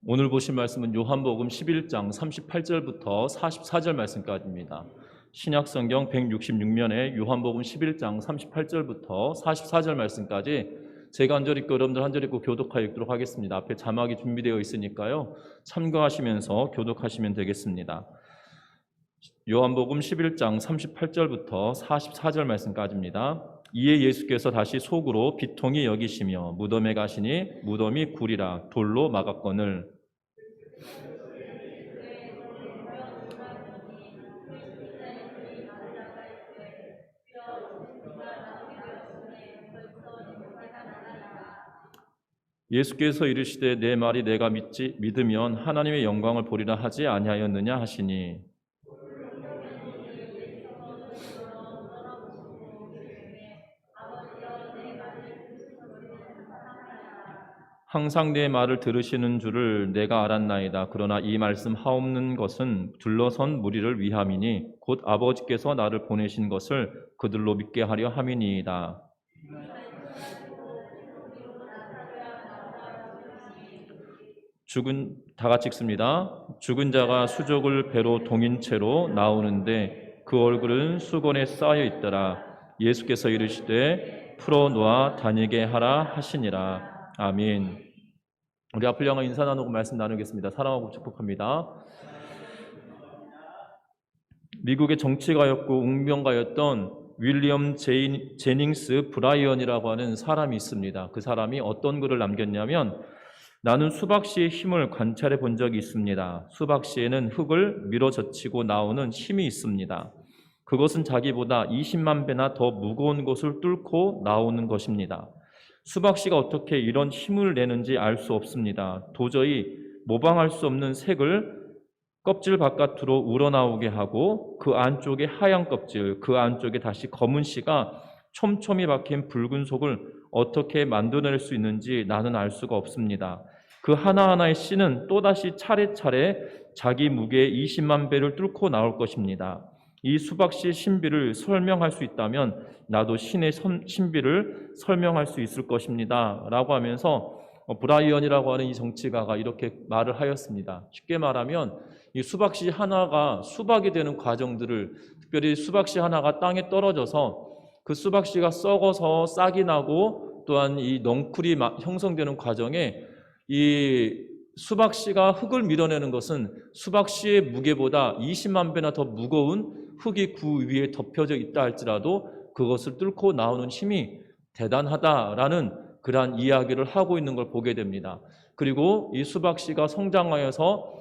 오늘 보신 말씀은 요한복음 11장 38절부터 44절 말씀까지입니다. 신약성경 166면에 요한복음 11장 38절부터 44절 말씀까지 제가 한 절 읽고 여러분들 한 절 읽고 교독하여 읽도록 하겠습니다. 앞에 자막이 준비되어 있으니까요. 참고하시면서 교독하시면 되겠습니다. 요한복음 11장 38절부터 44절 말씀까지입니다. 이에 예수께서 다시 속으로 비통히 여기시며 무덤에 가시니 무덤이 굴이라 돌로 막았거늘 예수께서 이르시되 내 말이 내가 믿으면 하나님의 영광을 보리라 하지 아니하였느냐 하시니 항상 내 말을 들으시는 줄을 내가 알았나이다. 그러나 이 말씀 하옵는 것은 둘러선 무리를 위함이니 곧 아버지께서 나를 보내신 것을 그들로 믿게 하려 함이니이다. 다 같이 읽습니다. 죽은 자가 수족을 배로 동인 채로 나오는데 그 얼굴은 수건에 쌓여 있더라. 예수께서 이르시되 풀어놓아 다니게 하라 하시니라. 아멘. 우리 앞을 향해 인사 나누고 말씀 나누겠습니다. 사랑하고 축복합니다. 미국의 정치가였고 웅변가였던 윌리엄 제닝스 브라이언이라고 하는 사람이 있습니다. 그 사람이 어떤 글을 남겼냐면 나는 수박씨의 힘을 관찰해 본 적이 있습니다. 수박씨에는 흙을 밀어젖히고 나오는 힘이 있습니다. 그것은 자기보다 20만 배나 더 무거운 것을 뚫고 나오는 것입니다. 수박씨가 어떻게 이런 힘을 내는지 알 수 없습니다. 도저히 모방할 수 없는 색을 껍질 바깥으로 우러나오게 하고 그 안쪽에 하얀 껍질, 그 안쪽에 다시 검은 씨가 촘촘히 박힌 붉은 속을 어떻게 만들어낼 수 있는지 나는 알 수가 없습니다. 그 하나하나의 씨는 또다시 차례차례 자기 무게의 20만 배를 뚫고 나올 것입니다. 이 수박씨의 신비를 설명할 수 있다면 나도 신의 신비를 설명할 수 있을 것입니다. 라고 하면서 브라이언이라고 하는 이 정치가가 이렇게 말을 하였습니다. 쉽게 말하면 이 수박씨 하나가 수박이 되는 과정들을, 특별히 수박씨 하나가 땅에 떨어져서 그 수박씨가 썩어서 싹이 나고 또한 이 넝쿨이 형성되는 과정에 이 수박씨가 흙을 밀어내는 것은 수박씨의 무게보다 20만 배나 더 무거운 흙이 그 위에 덮여져 있다 할지라도 그것을 뚫고 나오는 힘이 대단하다라는 그러한 이야기를 하고 있는 걸 보게 됩니다. 그리고 이 수박씨가 성장하여서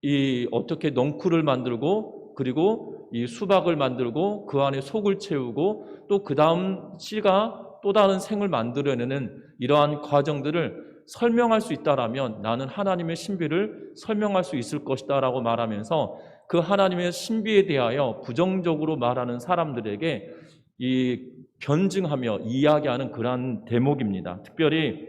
이 어떻게 넝쿨을 만들고 그리고 이 수박을 만들고 그 안에 속을 채우고 또 그 다음 씨가 또 다른 생을 만들어내는 이러한 과정들을 설명할 수 있다라면 나는 하나님의 신비를 설명할 수 있을 것이다 라고 말하면서 그 하나님의 신비에 대하여 부정적으로 말하는 사람들에게 이 변증하며 이야기하는 그러한 대목입니다. 특별히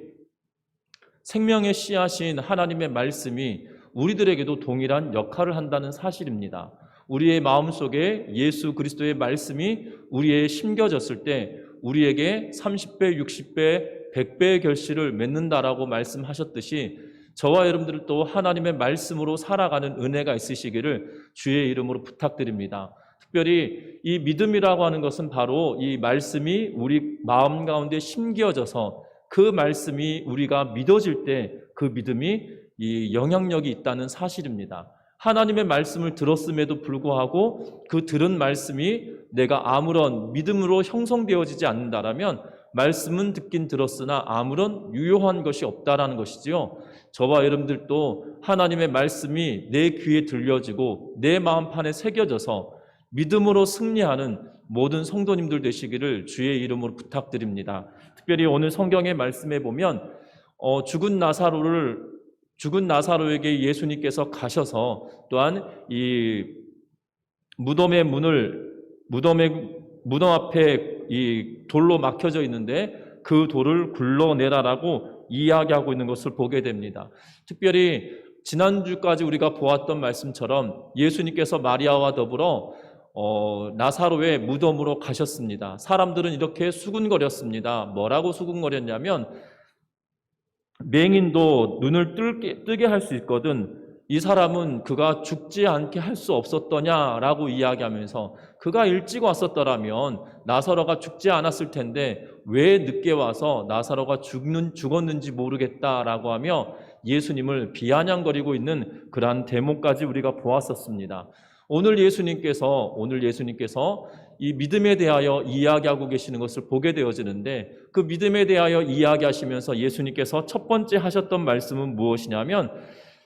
생명의 씨앗인 하나님의 말씀이 우리들에게도 동일한 역할을 한다는 사실입니다. 우리의 마음속에 예수 그리스도의 말씀이 우리에 심겨졌을 때 우리에게 30배, 60배, 100배의 결실을 맺는다라고 말씀하셨듯이 저와 여러분들도 하나님의 말씀으로 살아가는 은혜가 있으시기를 주의 이름으로 부탁드립니다. 특별히 이 믿음이라고 하는 것은 바로 이 말씀이 우리 마음 가운데 심겨져서 그 말씀이 우리가 믿어질 때 그 믿음이 이 영향력이 있다는 사실입니다. 하나님의 말씀을 들었음에도 불구하고 그 들은 말씀이 내가 아무런 믿음으로 형성되어지지 않는다라면 말씀은 듣긴 들었으나 아무런 유효한 것이 없다라는 것이지요. 저와 여러분들도 하나님의 말씀이 내 귀에 들려지고 내 마음판에 새겨져서 믿음으로 승리하는 모든 성도님들 되시기를 주의 이름으로 부탁드립니다. 특별히 오늘 성경의 말씀에 보면 죽은 나사로에게 예수님께서 가셔서 또한 이 무덤 앞에 이 돌로 막혀져 있는데 그 돌을 굴러내라라고 이야기하고 있는 것을 보게 됩니다. 특별히 지난주까지 우리가 보았던 말씀처럼 예수님께서 마리아와 더불어 나사로의 무덤으로 가셨습니다. 사람들은 이렇게 수군거렸습니다. 뭐라고 수군거렸냐면 맹인도 눈을 뜨게 할 수 있거든 이 사람은 그가 죽지 않게 할 수 없었더냐라고 이야기하면서 그가 일찍 왔었더라면 나사로가 죽지 않았을 텐데 왜 늦게 와서 나사로가 죽었는지 모르겠다라고 하며 예수님을 비아냥거리고 있는 그러한 대목까지 우리가 보았었습니다. 오늘 예수님께서 이 믿음에 대하여 이야기하고 계시는 것을 보게 되어지는데 그 믿음에 대하여 이야기하시면서 예수님께서 첫 번째 하셨던 말씀은 무엇이냐면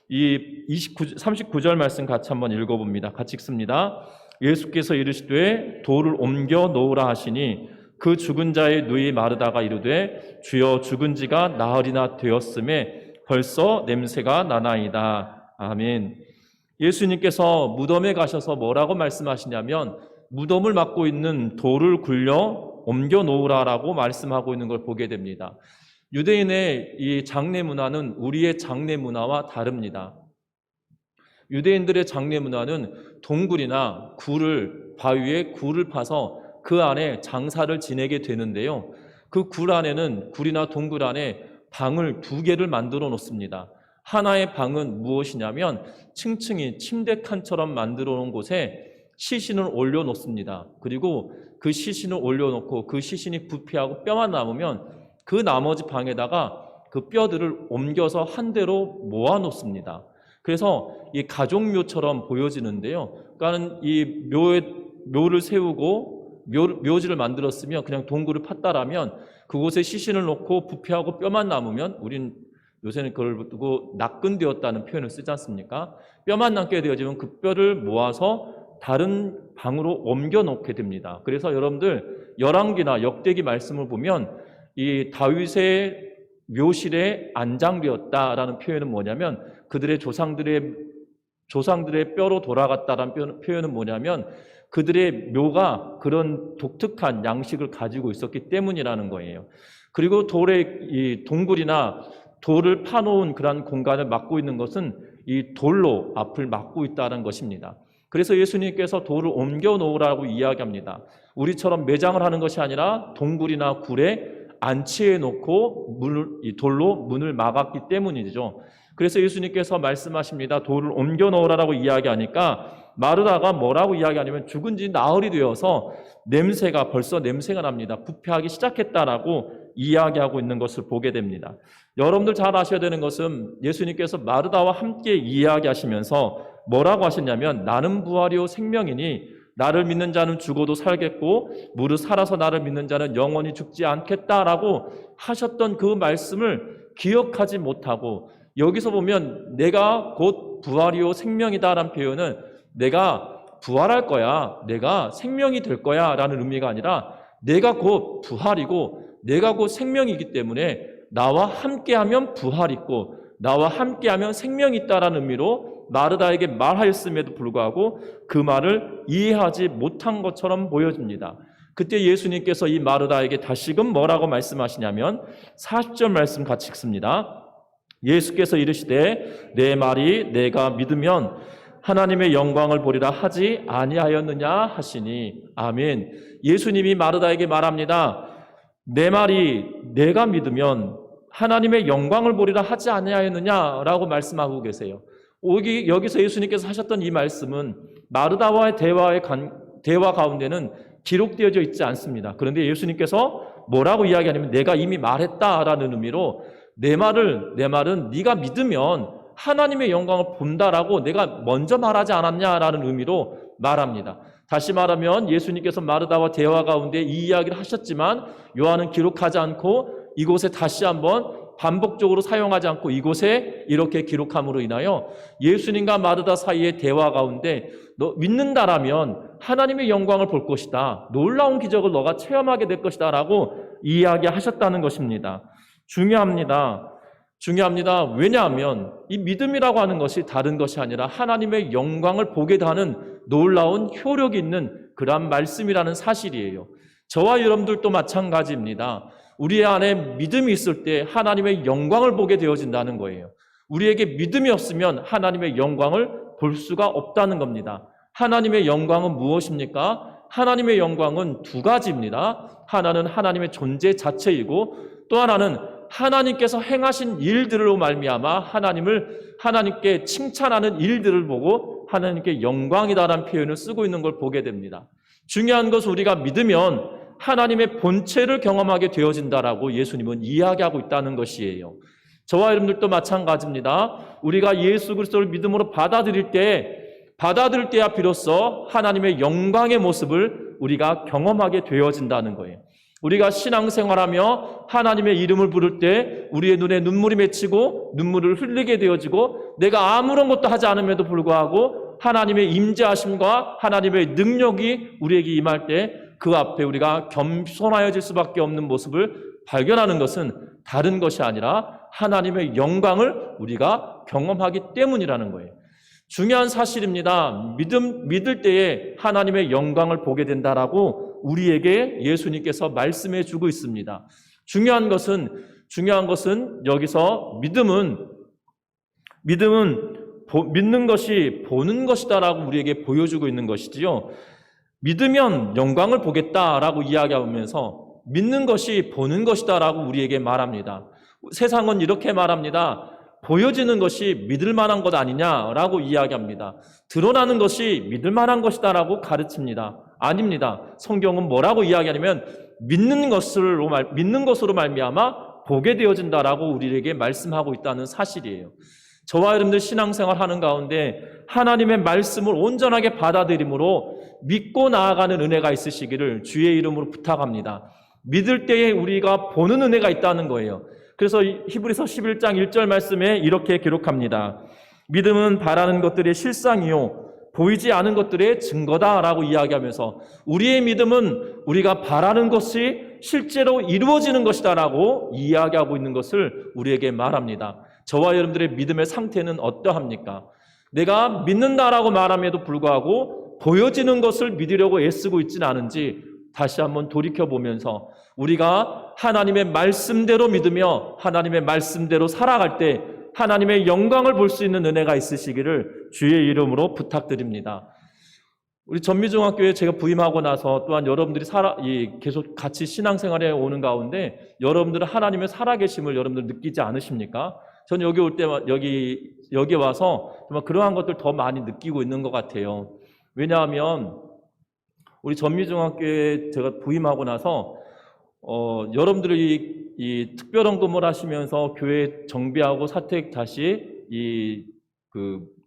이 39절 말씀 같이 한번 읽어봅니다. 같이 읽습니다. 예수께서 이르시되 돌을 옮겨 놓으라 하시니 그 죽은 자의 누이 마르다가 이르되 주여 죽은 지가 나흘이나 되었음에 벌써 냄새가 나나이다. 아멘. 예수님께서 무덤에 가셔서 뭐라고 말씀하시냐면 무덤을 막고 있는 돌을 굴려 옮겨 놓으라라고 말씀하고 있는 걸 보게 됩니다. 유대인의 이 장례 문화는 우리의 장례 문화와 다릅니다. 유대인들의 장례 문화는 동굴이나 바위에 굴을 파서 그 안에 장사를 지내게 되는데요. 그 굴이나 동굴 안에 방을 2개를 만들어 놓습니다. 하나의 방은 무엇이냐면 층층이 침대 칸처럼 만들어 놓은 곳에 시신을 올려놓습니다. 그리고 그 시신을 올려놓고 그 시신이 부패하고 뼈만 남으면 그 나머지 방에다가 그 뼈들을 옮겨서 한 대로 모아놓습니다. 그래서 이 가족묘처럼 보여지는데요. 그러니까 이 묘를 세우고 묘지를 만들었으면 그냥 동굴을 팠다라면 그곳에 시신을 놓고 부패하고 뼈만 남으면 우린 요새는 그걸 두고 낙근되었다는 표현을 쓰지 않습니까? 뼈만 남게 되어지면 그 뼈를 모아서 다른 방으로 옮겨 놓게 됩니다. 그래서 여러분들 열왕기나 역대기 말씀을 보면 이 다윗의 묘실에 안장되었다라는 표현은 뭐냐면 그들의 조상들의 뼈로 돌아갔다라는 표현은 뭐냐면 그들의 묘가 그런 독특한 양식을 가지고 있었기 때문이라는 거예요. 그리고 이 동굴이나 돌을 파놓은 그런 공간을 막고 있는 것은 이 돌로 앞을 막고 있다는 것입니다. 그래서 예수님께서 돌을 옮겨 놓으라고 이야기합니다. 우리처럼 매장을 하는 것이 아니라 동굴이나 굴에 안치해 놓고 이 돌로 문을 막았기 때문이죠. 그래서 예수님께서 말씀하십니다. 돌을 옮겨 놓으라고 이야기하니까 마르다가 뭐라고 이야기하냐면 죽은 지 나흘이 되어서 벌써 냄새가 납니다. 부패하기 시작했다라고 이야기하고 있는 것을 보게 됩니다. 여러분들 잘 아셔야 되는 것은 예수님께서 마르다와 함께 이야기하시면서 뭐라고 하셨냐면 나는 부활이요 생명이니 나를 믿는 자는 죽어도 살겠고 무릇 살아서 나를 믿는 자는 영원히 죽지 않겠다라고 하셨던 그 말씀을 기억하지 못하고 여기서 보면 내가 곧 부활이요 생명이다라는 표현은 내가 부활할 거야, 내가 생명이 될 거야 라는 의미가 아니라 내가 곧 부활이고 내가 곧 생명이기 때문에 나와 함께하면 부활이 있고 나와 함께하면 생명이 있다라는 의미로 마르다에게 말하였음에도 불구하고 그 말을 이해하지 못한 것처럼 보여집니다. 그때 예수님께서 이 마르다에게 다시금 뭐라고 말씀하시냐면 40절 말씀 같이 읽습니다. 예수께서 이르시되 내 말이 내가 믿으면 하나님의 영광을 보리라 하지 아니하였느냐 하시니 아멘. 예수님이 마르다에게 말합니다. 내 말이 내가 믿으면 하나님의 영광을 보리라 하지 아니하였느냐라고 말씀하고 계세요. 여기서 예수님께서 하셨던 이 말씀은 마르다와의 대화 가운데는 기록되어져 있지 않습니다. 그런데 예수님께서 뭐라고 이야기하냐면 내가 이미 말했다라는 의미로 내 말은 네가 믿으면 하나님의 영광을 본다라고 내가 먼저 말하지 않았냐라는 의미로 말합니다. 다시 말하면 예수님께서 마르다와 대화 가운데 이 이야기를 하셨지만 요한은 기록하지 않고 이곳에 다시 한번 반복적으로 사용하지 않고 이곳에 이렇게 기록함으로 인하여 예수님과 마르다 사이의 대화 가운데 너 믿는다라면 하나님의 영광을 볼 것이다. 놀라운 기적을 너가 체험하게 될 것이다 라고 이야기하셨다는 것입니다. 중요합니다. 왜냐하면 이 믿음이라고 하는 것이 다른 것이 아니라 하나님의 영광을 보게 하는 놀라운 효력이 있는 그러한 말씀이라는 사실이에요. 저와 여러분들도 마찬가지입니다. 우리 안에 믿음이 있을 때 하나님의 영광을 보게 되어진다는 거예요. 우리에게 믿음이 없으면 하나님의 영광을 볼 수가 없다는 겁니다. 하나님의 영광은 무엇입니까? 하나님의 영광은 2가지입니다. 하나는 하나님의 존재 자체이고 또 하나는 하나님께서 행하신 일들로 말미암아 하나님께 칭찬하는 일들을 보고 하나님께 영광이다라는 표현을 쓰고 있는 걸 보게 됩니다. 중요한 것은 우리가 믿으면 하나님의 본체를 경험하게 되어진다라고 예수님은 이야기하고 있다는 것이에요. 저와 여러분들도 마찬가지입니다. 우리가 예수 그리스도를 믿음으로 받아들일 때야 비로소 하나님의 영광의 모습을 우리가 경험하게 되어진다는 거예요. 우리가 신앙생활하며 하나님의 이름을 부를 때 우리의 눈에 눈물이 맺히고 눈물을 흘리게 되어지고 내가 아무런 것도 하지 않음에도 불구하고 하나님의 임재하심과 하나님의 능력이 우리에게 임할 때 그 앞에 우리가 겸손하여질 수밖에 없는 모습을 발견하는 것은 다른 것이 아니라 하나님의 영광을 우리가 경험하기 때문이라는 거예요. 중요한 사실입니다. 믿을 때에 하나님의 영광을 보게 된다라고 우리에게 예수님께서 말씀해 주고 있습니다. 중요한 것은 여기서 믿음은 믿는 것이 보는 것이다라고 우리에게 보여주고 있는 것이지요. 믿으면 영광을 보겠다라고 이야기하면서 믿는 것이 보는 것이다라고 우리에게 말합니다. 세상은 이렇게 말합니다. 보여지는 것이 믿을 만한 것 아니냐라고 이야기합니다. 드러나는 것이 믿을 만한 것이다라고 가르칩니다. 아닙니다. 성경은 뭐라고 이야기하냐면 믿는 것으로 말미암아 보게 되어진다라고 우리에게 말씀하고 있다는 사실이에요. 저와 여러분들 신앙생활 하는 가운데 하나님의 말씀을 온전하게 받아들임으로 믿고 나아가는 은혜가 있으시기를 주의 이름으로 부탁합니다. 믿을 때에 우리가 보는 은혜가 있다는 거예요. 그래서 히브리서 11장 1절 말씀에 이렇게 기록합니다. 믿음은 바라는 것들의 실상이요 보이지 않은 것들의 증거다라고 이야기하면서 우리의 믿음은 우리가 바라는 것이 실제로 이루어지는 것이다라고 이야기하고 있는 것을 우리에게 말합니다. 저와 여러분들의 믿음의 상태는 어떠합니까? 내가 믿는다라고 말함에도 불구하고 보여지는 것을 믿으려고 애쓰고 있지는 않은지 다시 한번 돌이켜보면서 우리가 하나님의 말씀대로 믿으며 하나님의 말씀대로 살아갈 때 하나님의 영광을 볼 수 있는 은혜가 있으시기를 주의 이름으로 부탁드립니다. 우리 전미중학교에 제가 부임하고 나서 또한 여러분들이 계속 같이 신앙생활에 오는 가운데 여러분들은 하나님의 살아계심을 여러분들 느끼지 않으십니까? 저는 여기 올 때 여기 와서 정말 그러한 것들 더 많이 느끼고 있는 것 같아요. 왜냐하면 우리 전미중학교에 제가 부임하고 나서 여러분들이 이 특별헌금을 하시면서 교회 정비하고 사택 다시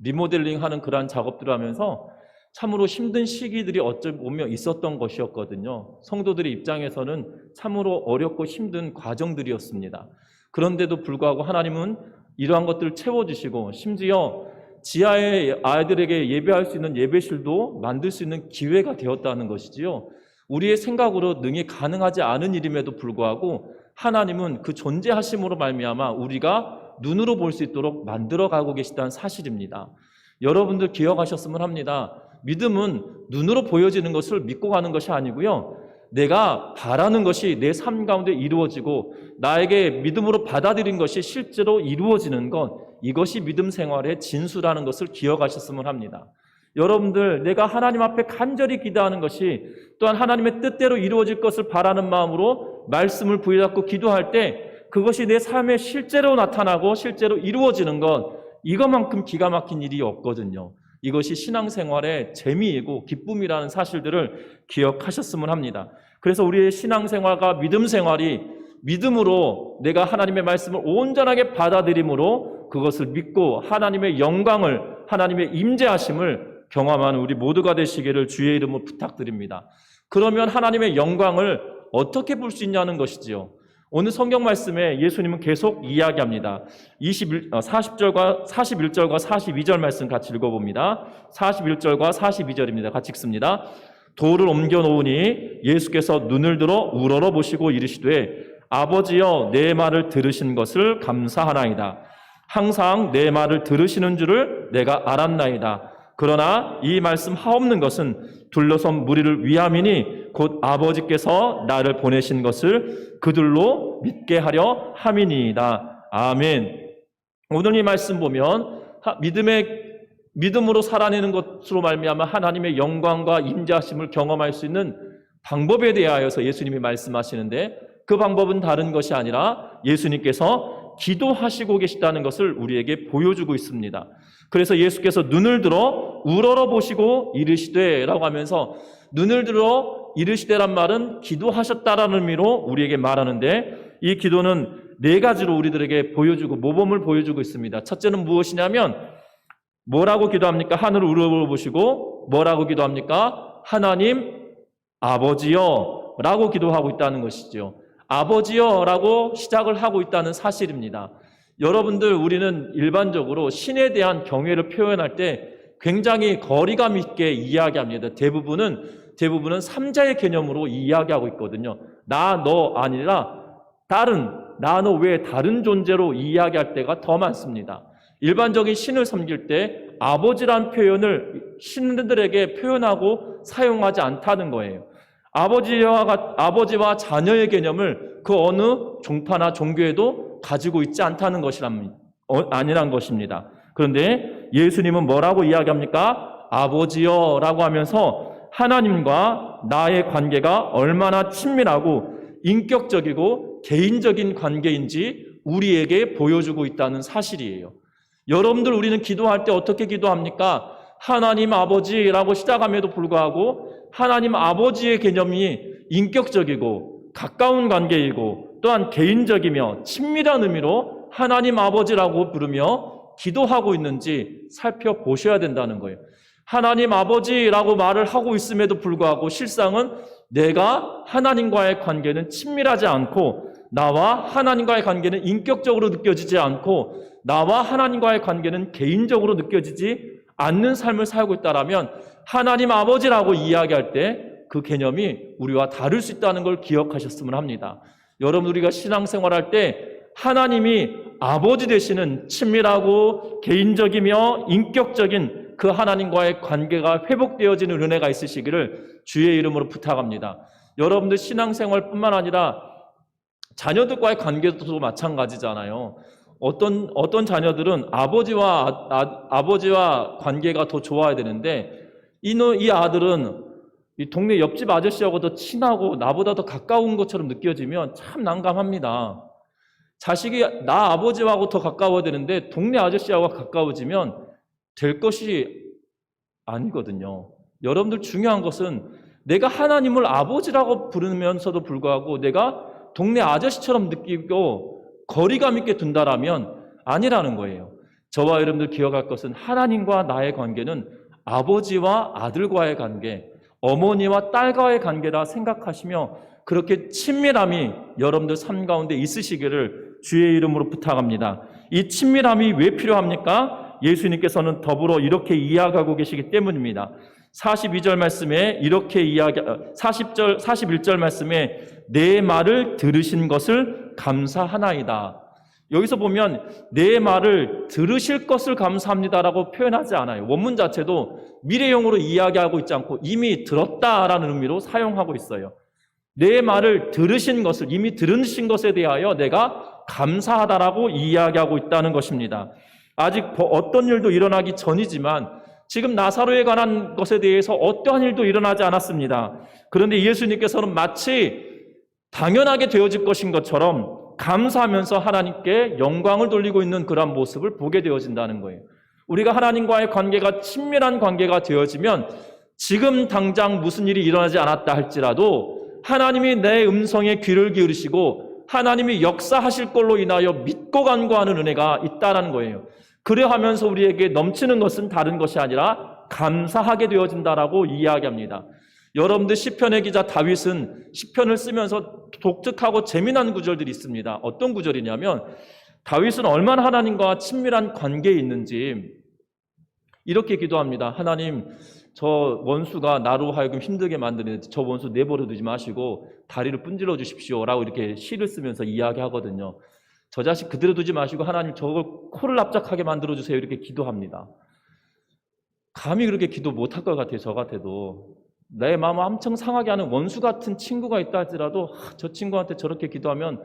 리모델링하는 그러한 작업들을 하면서 참으로 힘든 시기들이 어찌 보면 있었던 것이었거든요. 성도들의 입장에서는 참으로 어렵고 힘든 과정들이었습니다. 그런데도 불구하고 하나님은 이러한 것들을 채워주시고 심지어 지하에 아이들에게 예배할 수 있는 예배실도 만들 수 있는 기회가 되었다는 것이지요. 우리의 생각으로 능히 가능하지 않은 일임에도 불구하고 하나님은 그 존재하심으로 말미암아 우리가 눈으로 볼 수 있도록 만들어가고 계시다는 사실입니다. 여러분들 기억하셨으면 합니다. 믿음은 눈으로 보여지는 것을 믿고 가는 것이 아니고요. 내가 바라는 것이 내 삶 가운데 이루어지고 나에게 믿음으로 받아들인 것이 실제로 이루어지는 것, 이것이 믿음 생활의 진수라는 것을 기억하셨으면 합니다. 여러분들 내가 하나님 앞에 간절히 기도하는 것이 또한 하나님의 뜻대로 이루어질 것을 바라는 마음으로 말씀을 부여잡고 기도할 때 그것이 내 삶에 실제로 나타나고 실제로 이루어지는 것, 이것만큼 기가 막힌 일이 없거든요. 이것이 신앙생활의 재미이고 기쁨이라는 사실들을 기억하셨으면 합니다. 그래서 우리의 신앙생활과 믿음생활이 믿음으로 내가 하나님의 말씀을 온전하게 받아들임으로 그것을 믿고 하나님의 영광을, 하나님의 임재하심을 경험하는 우리 모두가 되시기를 주의 이름으로 부탁드립니다. 그러면 하나님의 영광을 어떻게 볼 수 있냐는 것이지요. 오늘 성경 말씀에 예수님은 계속 이야기합니다. 41절과 42절 말씀 같이 읽어봅니다. 41절과 42절입니다. 같이 읽습니다. 돌을 옮겨 놓으니 예수께서 눈을 들어 우러러 보시고 이르시되 아버지여 내 말을 들으신 것을 감사하나이다. 항상 내 말을 들으시는 줄을 내가 알았나이다. 그러나 이 말씀 하옵는 것은 둘러선 무리를 위함이니 곧 아버지께서 나를 보내신 것을 그들로 믿게 하려 함이니이다. 아멘. 오늘 이 말씀 보면 믿음으로 살아내는 것으로 말미암아 하나님의 영광과 임재하심을 경험할 수 있는 방법에 대하여서 예수님이 말씀하시는데 그 방법은 다른 것이 아니라 예수님께서 기도하시고 계시다는 것을 우리에게 보여주고 있습니다. 그래서 예수께서 눈을 들어 우러러 보시고 이르시되 라고 하면서 눈을 들어 이르시되란 말은 기도하셨다라는 의미로 우리에게 말하는데, 이 기도는 네 가지로 우리들에게 보여주고 모범을 보여주고 있습니다. 첫째는 무엇이냐면 뭐라고 기도합니까? 하늘을 우러러보시고 뭐라고 기도합니까? 하나님 아버지여 라고 기도하고 있다는 것이죠. 아버지여 라고 시작을 하고 있다는 사실입니다. 여러분들, 우리는 일반적으로 신에 대한 경외를 표현할 때 굉장히 거리감 있게 이야기합니다. 대부분은 삼자의 개념으로 이야기하고 있거든요. 나, 너 아니라 다른, 나, 너 외에 다른 존재로 이야기할 때가 더 많습니다. 일반적인 신을 섬길 때 아버지란 표현을 신들에게 표현하고 사용하지 않다는 거예요. 아버지와 자녀의 개념을 그 어느 종파나 종교에도 가지고 있지 않다는 아니란 것입니다. 그런데 예수님은 뭐라고 이야기합니까? 아버지여 라고 하면서 하나님과 나의 관계가 얼마나 친밀하고 인격적이고 개인적인 관계인지 우리에게 보여주고 있다는 사실이에요. 여러분들, 우리는 기도할 때 어떻게 기도합니까? 하나님 아버지라고 시작함에도 불구하고 하나님 아버지의 개념이 인격적이고 가까운 관계이고 또한 개인적이며 친밀한 의미로 하나님 아버지라고 부르며 기도하고 있는지 살펴보셔야 된다는 거예요. 하나님 아버지라고 말을 하고 있음에도 불구하고 실상은 내가 하나님과의 관계는 친밀하지 않고, 나와 하나님과의 관계는 인격적으로 느껴지지 않고, 나와 하나님과의 관계는 개인적으로 느껴지지 않는 삶을 살고 있다라면 하나님 아버지라고 이야기할 때 그 개념이 우리와 다를 수 있다는 걸 기억하셨으면 합니다. 여러분, 우리가 신앙생활할 때 하나님이 아버지 되시는 친밀하고 개인적이며 인격적인 그 하나님과의 관계가 회복되어지는 은혜가 있으시기를 주의 이름으로 부탁합니다. 여러분들, 신앙생활뿐만 아니라 자녀들과의 관계도 마찬가지잖아요. 어떤 자녀들은 아버지와 관계가 더 좋아야 되는데 이 아들은 이 동네 옆집 아저씨하고 더 친하고 나보다 더 가까운 것처럼 느껴지면 참 난감합니다. 자식이 나 아버지하고 더 가까워야 되는데 동네 아저씨하고 가까워지면 될 것이 아니거든요. 여러분들, 중요한 것은 내가 하나님을 아버지라고 부르면서도 불구하고 내가 동네 아저씨처럼 느끼고 거리감 있게 둔다라면 아니라는 거예요. 저와 여러분들 기억할 것은 하나님과 나의 관계는 아버지와 아들과의 관계, 어머니와 딸과의 관계라 생각하시며 그렇게 친밀함이 여러분들 삶 가운데 있으시기를 주의 이름으로 부탁합니다. 이 친밀함이 왜 필요합니까? 예수님께서는 더불어 이렇게 이야기하고 계시기 때문입니다. 42절 말씀에 이렇게 41절 말씀에 내 말을 들으신 것을 감사하나이다. 여기서 보면 내 말을 들으실 것을 감사합니다라고 표현하지 않아요. 원문 자체도 미래형으로 이야기하고 있지 않고 이미 들었다라는 의미로 사용하고 있어요. 내 말을 들으신 것을, 이미 들으신 것에 대하여 내가 감사하다라고 이야기하고 있다는 것입니다. 아직 어떤 일도 일어나기 전이지만 지금 나사로에 관한 것에 대해서 어떠한 일도 일어나지 않았습니다. 그런데 예수님께서는 마치 당연하게 되어질 것인 것처럼 감사하면서 하나님께 영광을 돌리고 있는 그런 모습을 보게 되어진다는 거예요. 우리가 하나님과의 관계가 친밀한 관계가 되어지면 지금 당장 무슨 일이 일어나지 않았다 할지라도 하나님이 내 음성에 귀를 기울이시고 하나님이 역사하실 걸로 인하여 믿고 간구하는 은혜가 있다는 거예요. 그래하면서 우리에게 넘치는 것은 다른 것이 아니라 감사하게 되어진다라고 이야기합니다. 여러분들, 시편의 기자 다윗은 시편을 쓰면서 독특하고 재미난 구절들이 있습니다. 어떤 구절이냐면 다윗은 얼마나 하나님과 친밀한 관계에 있는지 이렇게 기도합니다. 하나님, 저 원수가 나로 하여금 힘들게 만드는데 저 원수 내버려 두지 마시고 다리를 분질러 주십시오 라고 이렇게 시를 쓰면서 이야기하거든요. 저 자식 그대로 두지 마시고 하나님 저걸 코를 납작하게 만들어 주세요 이렇게 기도합니다. 감히 그렇게 기도 못할 것 같아요. 저 같아도. 내 마음을 엄청 상하게 하는 원수 같은 친구가 있다 할지라도 저 친구한테 저렇게 기도하면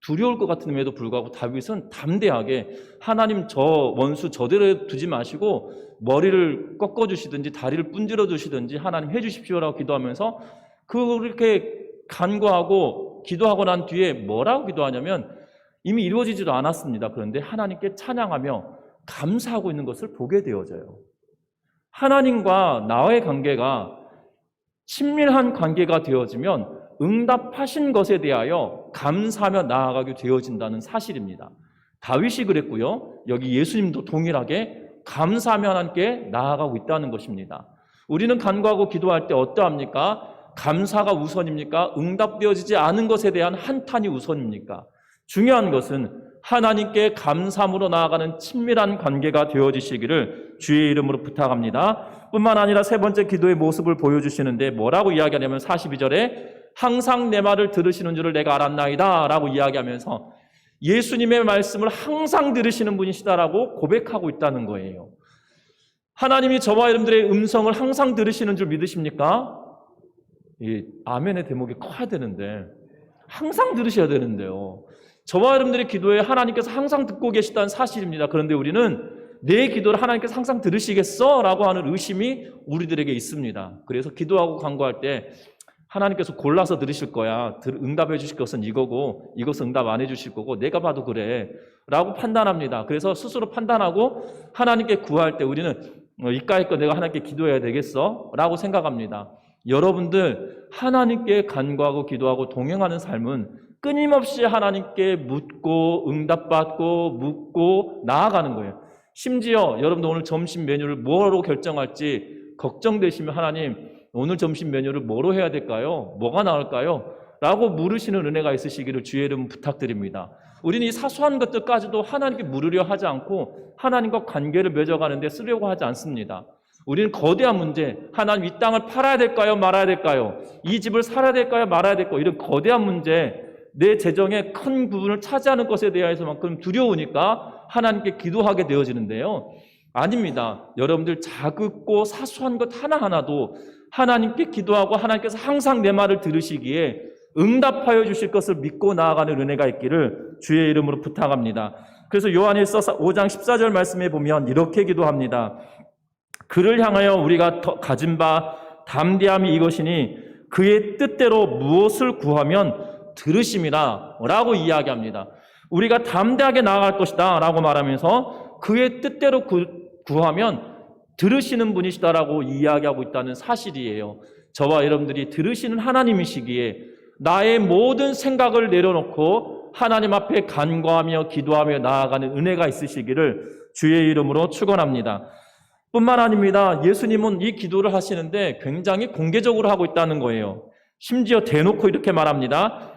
두려울 것 같음에도 불구하고 다윗은 담대하게 하나님 저 원수 저대로 두지 마시고 머리를 꺾어주시든지 다리를 분질러 주시든지 하나님 해주십시오라고 기도하면서 그렇게 간구하고 기도하고 난 뒤에 뭐라고 기도하냐면 이미 이루어지지도 않았습니다. 그런데 하나님께 찬양하며 감사하고 있는 것을 보게 되어져요. 하나님과 나의 관계가 친밀한 관계가 되어지면 응답하신 것에 대하여 감사하며 나아가게 되어진다는 사실입니다. 다윗이 그랬고요. 여기 예수님도 동일하게 감사하며 하나님께 나아가고 있다는 것입니다. 우리는 간구하고 기도할 때 어떠합니까? 감사가 우선입니까? 응답되어지지 않은 것에 대한 한탄이 우선입니까? 중요한 것은 하나님께 감사함으로 나아가는 친밀한 관계가 되어지시기를 주의 이름으로 부탁합니다. 뿐만 아니라 세 번째 기도의 모습을 보여주시는데 뭐라고 이야기하냐면 42절에 항상 내 말을 들으시는 줄을 내가 알았나이다 라고 이야기하면서 예수님의 말씀을 항상 들으시는 분이시다라고 고백하고 있다는 거예요. 하나님이 저와 여러분들의 음성을 항상 들으시는 줄 믿으십니까? 이 아멘의 대목이 커야 되는데 항상 들으셔야 되는데요. 저와 여러분들의 기도에 하나님께서 항상 듣고 계시다는 사실입니다. 그런데 우리는 내 기도를 하나님께서 항상 들으시겠어? 라고 하는 의심이 우리들에게 있습니다. 그래서 기도하고 간구할 때 하나님께서 골라서 들으실 거야. 응답해 주실 것은 이거고 이것은 응답 안 해 주실 거고 내가 봐도 그래 라고 판단합니다. 그래서 스스로 판단하고 하나님께 구할 때 우리는 이까이 거 내가 하나님께 기도해야 되겠어? 라고 생각합니다. 여러분들 하나님께 간구하고 기도하고 동행하는 삶은 끊임없이 하나님께 묻고 응답받고 묻고 나아가는 거예요. 심지어 여러분들 오늘 점심 메뉴를 뭐로 결정할지 걱정되시면 하나님 오늘 점심 메뉴를 뭐로 해야 될까요? 뭐가 나을까요? 라고 물으시는 은혜가 있으시기를 주의 이름 부탁드립니다. 우리는 이 사소한 것들까지도 하나님께 물으려 하지 않고 하나님과 관계를 맺어가는 데 쓰려고 하지 않습니다. 우리는 거대한 문제, 하나님 이 땅을 팔아야 될까요? 말아야 될까요? 이 집을 살아야 될까요? 말아야 될까요? 이런 거대한 문제, 내 재정의 큰 부분을 차지하는 것에 대해서만큼 두려우니까 하나님께 기도하게 되어지는데요. 아닙니다. 여러분들 작고 사소한 것 하나하나도 하나님께 기도하고 하나님께서 항상 내 말을 들으시기에 응답하여 주실 것을 믿고 나아가는 은혜가 있기를 주의 이름으로 부탁합니다. 그래서 요한일서 5장 14절 말씀에 보면 이렇게 기도합니다. 그를 향하여 우리가 가진 바 담대함이 이것이니 그의 뜻대로 무엇을 구하면 들으심이라 라고 이야기합니다. 우리가 담대하게 나아갈 것이다 라고 말하면서 그의 뜻대로 구하면 들으시는 분이시다라고 이야기하고 있다는 사실이에요. 저와 여러분들이 들으시는 하나님이시기에 나의 모든 생각을 내려놓고 하나님 앞에 간구하며 기도하며 나아가는 은혜가 있으시기를 주의 이름으로 축원합니다. 뿐만 아닙니다. 예수님은 이 기도를 하시는데 굉장히 공개적으로 하고 있다는 거예요. 심지어 대놓고 이렇게 말합니다.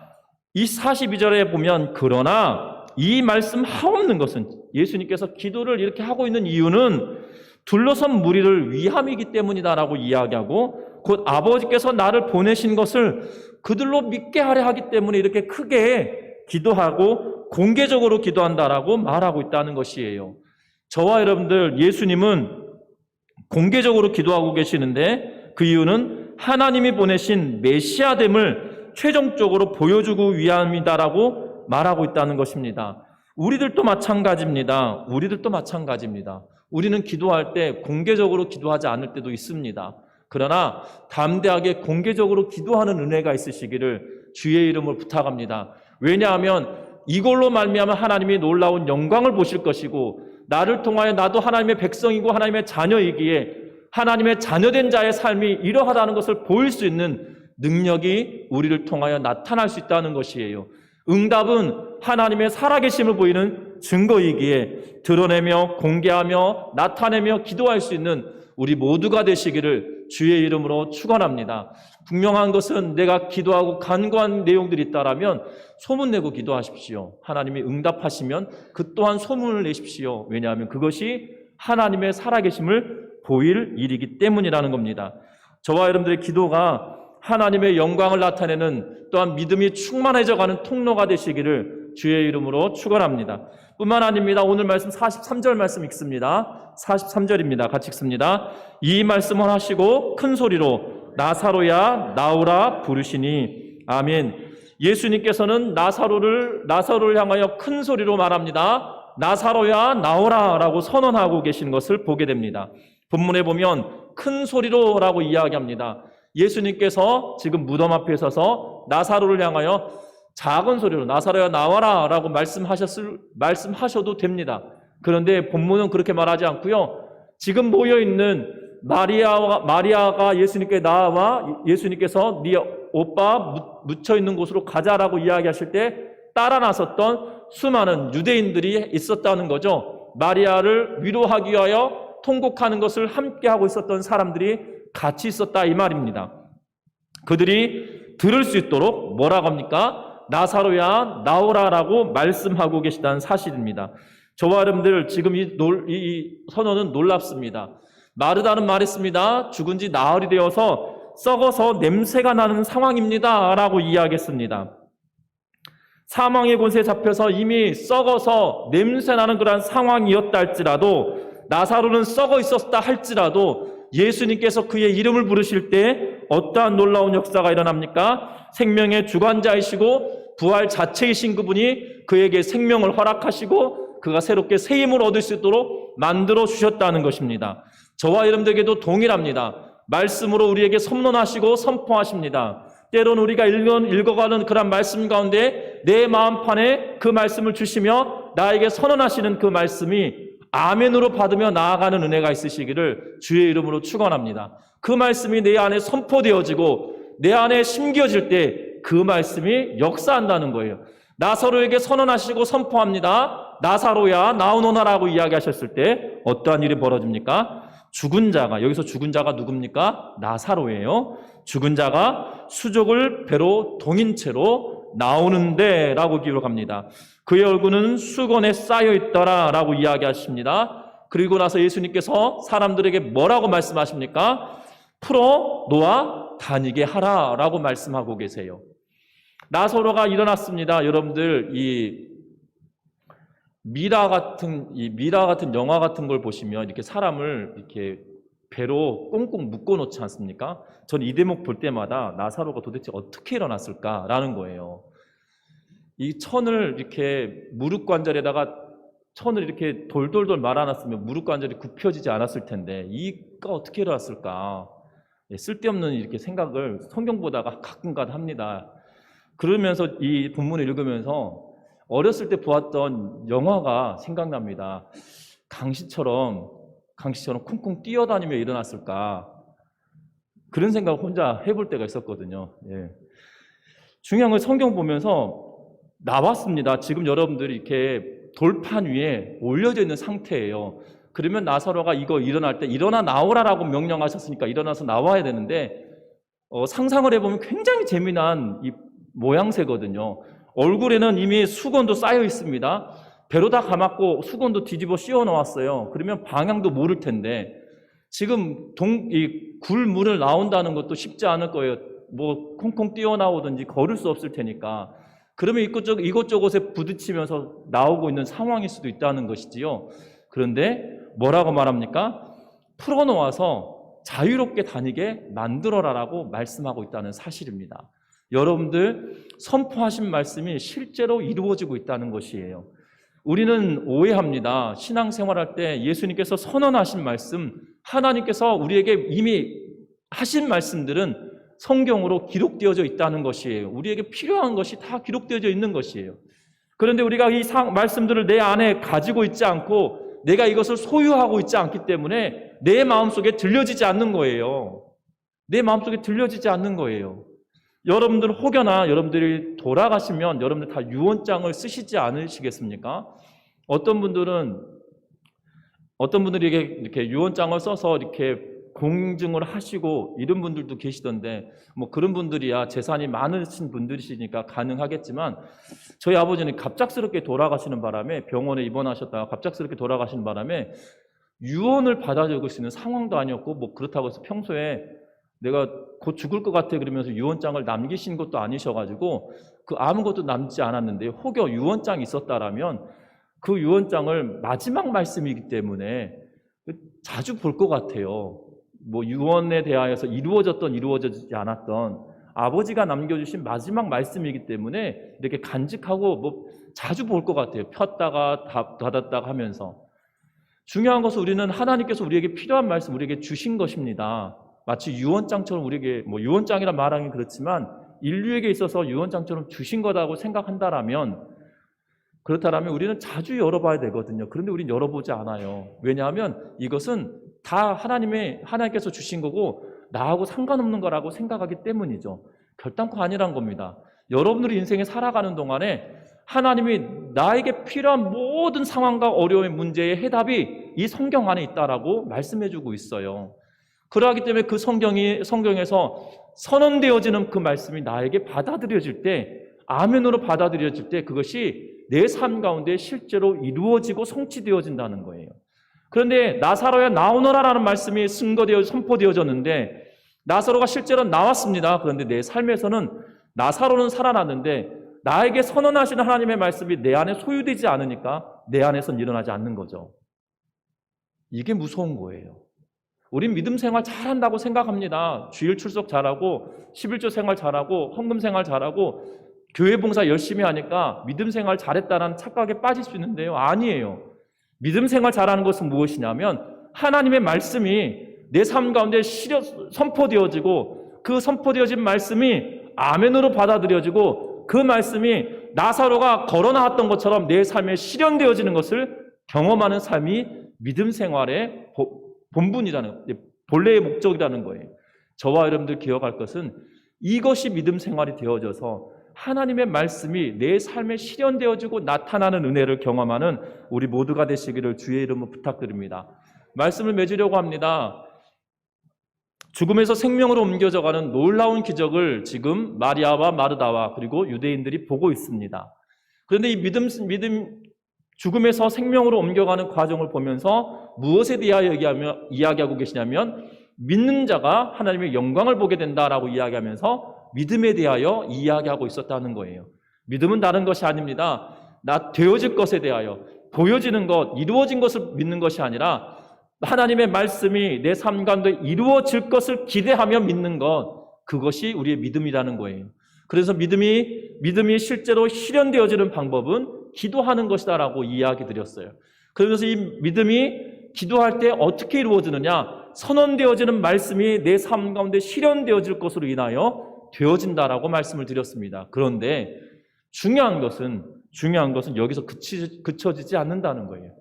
이 42절에 보면 그러나 이 말씀 하옵는 것은 예수님께서 기도를 이렇게 하고 있는 이유는 둘러선 무리를 위함이기 때문이다라고 이야기하고 곧 아버지께서 나를 보내신 것을 그들로 믿게 하려 하기 때문에 이렇게 크게 기도하고 공개적으로 기도한다라고 말하고 있다는 것이에요. 저와 여러분들 예수님은 공개적으로 기도하고 계시는데 그 이유는 하나님이 보내신 메시아됨을 최종적으로 보여주고 위함이다라고 말하고 있다는 것입니다. 우리들도 마찬가지입니다. 우리는 기도할 때 공개적으로 기도하지 않을 때도 있습니다. 그러나 담대하게 공개적으로 기도하는 은혜가 있으시기를 주의 이름으로 부탁합니다. 왜냐하면 이걸로 말미암아 하나님이 놀라운 영광을 보실 것이고 나를 통하여 나도 하나님의 백성이고 하나님의 자녀이기에 하나님의 자녀된 자의 삶이 이러하다는 것을 보일 수 있는 능력이 우리를 통하여 나타날 수 있다는 것이에요. 응답은 하나님의 살아계심을 보이는 증거이기에 드러내며 공개하며 나타내며 기도할 수 있는 우리 모두가 되시기를 주의 이름으로 축원합니다. 분명한 것은 내가 기도하고 간구한 내용들이 있다라면 소문내고 기도하십시오. 하나님이 응답하시면 그 또한 소문을 내십시오. 왜냐하면 그것이 하나님의 살아계심을 보일 일이기 때문이라는 겁니다. 저와 여러분들의 기도가 하나님의 영광을 나타내는 또한 믿음이 충만해져가는 통로가 되시기를 주의 이름으로 축원합니다. 뿐만 아닙니다. 오늘 말씀 43절 말씀 읽습니다. 43절입니다. 같이 읽습니다. 이 말씀을 하시고 큰 소리로 나사로야 나오라 부르시니 아멘. 예수님께서는 나사로를 향하여 큰 소리로 말합니다. 나사로야 나오라 라고 선언하고 계시는 것을 보게 됩니다. 본문에 보면 큰 소리로 라고 이야기합니다. 예수님께서 지금 무덤 앞에 서서 나사로를 향하여 작은 소리로 나사로야 나와라 라고 말씀하셔도 됩니다. 그런데 본문은 그렇게 말하지 않고요. 지금 모여있는 마리아가 예수님께 나와 예수님께서 네 오빠 묻혀있는 곳으로 가자라고 이야기하실 때 따라 나섰던 수많은 유대인들이 있었다는 거죠. 마리아를 위로하기 위하여 통곡하는 것을 함께하고 있었던 사람들이 같이 있었다 이 말입니다. 그들이 들을 수 있도록 뭐라고 합니까? 나사로야 나오라라고 말씀하고 계시다는 사실입니다. 저와 여러분들 지금 이 선언은 놀랍습니다. 마르다는 말했습니다. 죽은 지 나흘이 되어서 썩어서 냄새가 나는 상황입니다 라고 이야기했습니다. 사망의 권세에 잡혀서 이미 썩어서 냄새나는 그런 상황이었다 할지라도, 나사로는 썩어 있었다 할지라도 예수님께서 그의 이름을 부르실 때 어떠한 놀라운 역사가 일어납니까? 생명의 주관자이시고 부활 자체이신 그분이 그에게 생명을 허락하시고 그가 새롭게 새 힘을 얻을 수 있도록 만들어 주셨다는 것입니다. 저와 여러분들에게도 동일합니다. 말씀으로 우리에게 선언하시고 선포하십니다. 때로는 우리가 읽어가는 그런 말씀 가운데 내 마음판에 그 말씀을 주시며 나에게 선언하시는 그 말씀이 아멘으로 받으며 나아가는 은혜가 있으시기를 주의 이름으로 축원합니다. 그 말씀이 내 안에 선포되어지고 내 안에 심겨질 때 그 말씀이 역사한다는 거예요. 나사로에게 선언하시고 선포합니다. 나사로야 나오너라고 이야기하셨을 때 어떠한 일이 벌어집니까? 죽은 자가, 여기서 죽은 자가 누굽니까? 나사로예요. 죽은 자가 수족을 배로 동인 채로 나오는데 라고 기록합니다. 그의 얼굴은 수건에 쌓여 있더라 라고 이야기하십니다. 그리고 나서 예수님께서 사람들에게 뭐라고 말씀하십니까? 풀어 놓아 다니게 하라 라고 말씀하고 계세요. 나사로가 일어났습니다. 여러분들 이 미라 같은 영화 같은 걸 보시면 이렇게 사람을 이렇게 배로 꽁꽁 묶어 놓지 않습니까? 전 이 대목 볼 때마다 나사로가 도대체 어떻게 일어났을까라는 거예요. 이 천을 이렇게 무릎 관절에다가 천을 이렇게 돌돌돌 말아놨으면 무릎 관절이 굽혀지지 않았을 텐데 이가 어떻게 일어났을까? 쓸데없는 이렇게 생각을 성경 보다가 가끔가다 합니다. 그러면서 이 본문을 읽으면서 어렸을 때 보았던 영화가 생각납니다. 강시처럼 쿵쿵 뛰어다니며 일어났을까? 그런 생각을 혼자 해볼 때가 있었거든요. 예. 중요한 건 성경 보면서 나왔습니다. 지금 여러분들이 이렇게 돌판 위에 올려져 있는 상태예요. 그러면 나사로가 이거 일어날 때 일어나 나오라라고 명령하셨으니까 일어나서 나와야 되는데 상상을 해보면 굉장히 재미난 이 모양새거든요. 얼굴에는 이미 수건도 쌓여 있습니다. 배로 다 감았고 수건도 뒤집어 씌워 놓았어요. 그러면 방향도 모를 텐데 지금 이 굴문을 나온다는 것도 쉽지 않을 거예요. 뭐 콩콩 뛰어나오든지 걸을 수 없을 테니까. 그러면 이곳저곳에 부딪히면서 나오고 있는 상황일 수도 있다는 것이지요. 그런데 뭐라고 말합니까? 풀어놓아서 자유롭게 다니게 만들어라라고 말씀하고 있다는 사실입니다. 여러분들 선포하신 말씀이 실제로 이루어지고 있다는 것이에요. 우리는 오해합니다. 신앙생활할 때 예수님께서 선언하신 말씀, 하나님께서 우리에게 이미 하신 말씀들은 성경으로 기록되어져 있다는 것이에요. 우리에게 필요한 것이 다 기록되어져 있는 것이에요. 그런데 우리가 이 말씀들을 내 안에 가지고 있지 않고 내가 이것을 소유하고 있지 않기 때문에 내 마음속에 들려지지 않는 거예요. 내 마음속에 들려지지 않는 거예요. 여러분들 혹여나 여러분들이 돌아가시면 여러분들 다 유언장을 쓰시지 않으시겠습니까? 어떤 분들이 이렇게 유언장을 써서 이렇게 공증을 하시고 이런 분들도 계시던데 뭐 그런 분들이야 재산이 많으신 분들이시니까 가능하겠지만 저희 아버지는 갑작스럽게 돌아가시는 바람에 병원에 입원하셨다가 갑작스럽게 돌아가시는 바람에 유언을 받아 적을 수 있는 상황도 아니었고 뭐 그렇다고 해서 평소에 내가 곧 죽을 것 같아 그러면서 유언장을 남기신 것도 아니셔가지고 그 아무것도 남지 않았는데 혹여 유언장이 있었다라면 그 유언장을 마지막 말씀이기 때문에 자주 볼 것 같아요. 뭐 유언에 대하여서 이루어지지 않았던 아버지가 남겨주신 마지막 말씀이기 때문에 이렇게 간직하고 뭐 자주 볼 것 같아요. 폈다가 닫았다가 하면서. 중요한 것은 우리는 하나님께서 우리에게 필요한 말씀 우리에게 주신 것입니다. 마치 유언장처럼 우리에게 뭐 유언장이란 말하긴 그렇지만 인류에게 있어서 유언장처럼 주신 거라고 생각한다라면, 그렇다면 우리는 자주 열어봐야 되거든요. 그런데 우리는 열어보지 않아요. 왜냐하면 이것은 다 하나님께서 주신 거고 나하고 상관없는 거라고 생각하기 때문이죠. 결단코 아니란 겁니다. 여러분들이 인생에 살아가는 동안에 하나님이 나에게 필요한 모든 상황과 어려움의 문제의 해답이 이 성경 안에 있다라고 말씀해주고 있어요. 그러하기 때문에 그 성경에서 선언되어지는 그 말씀이 나에게 받아들여질 때, 아멘으로 받아들여질 때 그것이 내 삶 가운데 실제로 이루어지고 성취되어진다는 거예요. 그런데 나사로야 나오너라라는 말씀이 선포되어졌는데 나사로가 실제로 나왔습니다. 그런데 내 삶에서는 나사로는 살아났는데 나에게 선언하시는 하나님의 말씀이 내 안에 소유되지 않으니까 내 안에선 일어나지 않는 거죠. 이게 무서운 거예요. 우린 믿음 생활 잘한다고 생각합니다. 주일 출석 잘하고 11조 생활 잘하고 헌금 생활 잘하고 교회 봉사 열심히 하니까 믿음 생활 잘했다는 착각에 빠질 수 있는데요. 아니에요. 믿음 생활 잘하는 것은 무엇이냐면 하나님의 말씀이 내 삶 가운데 선포되어지고 그 선포되어진 말씀이 아멘으로 받아들여지고 그 말씀이 나사로가 걸어 나왔던 것처럼 내 삶에 실현되어지는 것을 경험하는 삶이 믿음 생활의 본래의 목적이라는 거예요. 저와 여러분들 기억할 것은 이것이 믿음 생활이 되어져서 하나님의 말씀이 내 삶에 실현되어지고 나타나는 은혜를 경험하는 우리 모두가 되시기를 주의 이름으로 부탁드립니다. 말씀을 맺으려고 합니다. 죽음에서 생명으로 옮겨져가는 놀라운 기적을 지금 마리아와 마르다와 그리고 유대인들이 보고 있습니다. 그런데 이 죽음에서 생명으로 옮겨가는 과정을 보면서 무엇에 대하여 이야기하고 계시냐면 믿는 자가 하나님의 영광을 보게 된다라고 이야기하면서 믿음에 대하여 이야기하고 있었다는 거예요. 믿음은 다른 것이 아닙니다. 되어질 것에 대하여 보여지는 것, 이루어진 것을 믿는 것이 아니라 하나님의 말씀이 내 삶 가운데 이루어질 것을 기대하며 믿는 것, 그것이 우리의 믿음이라는 거예요. 그래서 믿음이 실제로 실현되어지는 방법은 기도하는 것이다라고 이야기 드렸어요. 그러면서 이 믿음이 기도할 때 어떻게 이루어지느냐? 선언되어지는 말씀이 내 삶 가운데 실현되어질 것으로 인하여 되어진다라고 말씀을 드렸습니다. 그런데 중요한 것은 여기서 그쳐지지 않는다는 거예요.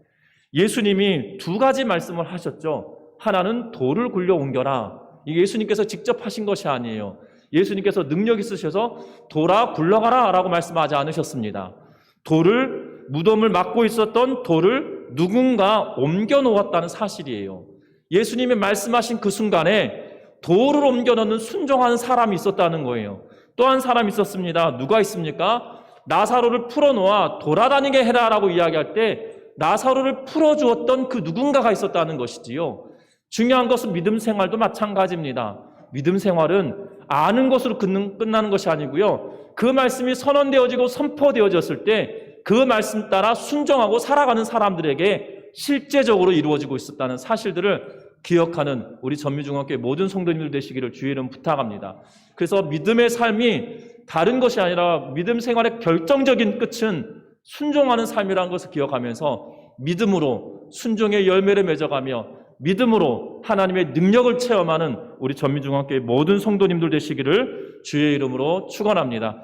예수님이 두 가지 말씀을 하셨죠. 하나는 돌을 굴려 옮겨라. 이게 예수님께서 직접 하신 것이 아니에요. 예수님께서 능력 있으셔서 돌아 굴러가라 라고 말씀하지 않으셨습니다. 무덤을 막고 있었던 돌을 누군가 옮겨 놓았다는 사실이에요. 예수님이 말씀하신 그 순간에 돌을 옮겨 놓는 순종하는 사람이 있었다는 거예요. 또 한 사람이 있었습니다. 누가 있습니까? 나사로를 풀어놓아 돌아다니게 해라 라고 이야기할 때 나사로를 풀어주었던 그 누군가가 있었다는 것이지요. 중요한 것은 믿음 생활도 마찬가지입니다. 믿음 생활은 아는 것으로 끝나는 것이 아니고요. 그 말씀이 선언되어지고 선포되어졌을 때 그 말씀 따라 순종하고 살아가는 사람들에게 실제적으로 이루어지고 있었다는 사실들을 기억하는 우리 전미중앙교회 모든 성도님들 되시기를 주의 이름 부탁합니다. 그래서 믿음의 삶이 다른 것이 아니라 믿음 생활의 결정적인 끝은 순종하는 삶이라는 것을 기억하면서 믿음으로 순종의 열매를 맺어가며 믿음으로 하나님의 능력을 체험하는 우리 전미중앙교회 모든 성도님들 되시기를 주의 이름으로 축원합니다.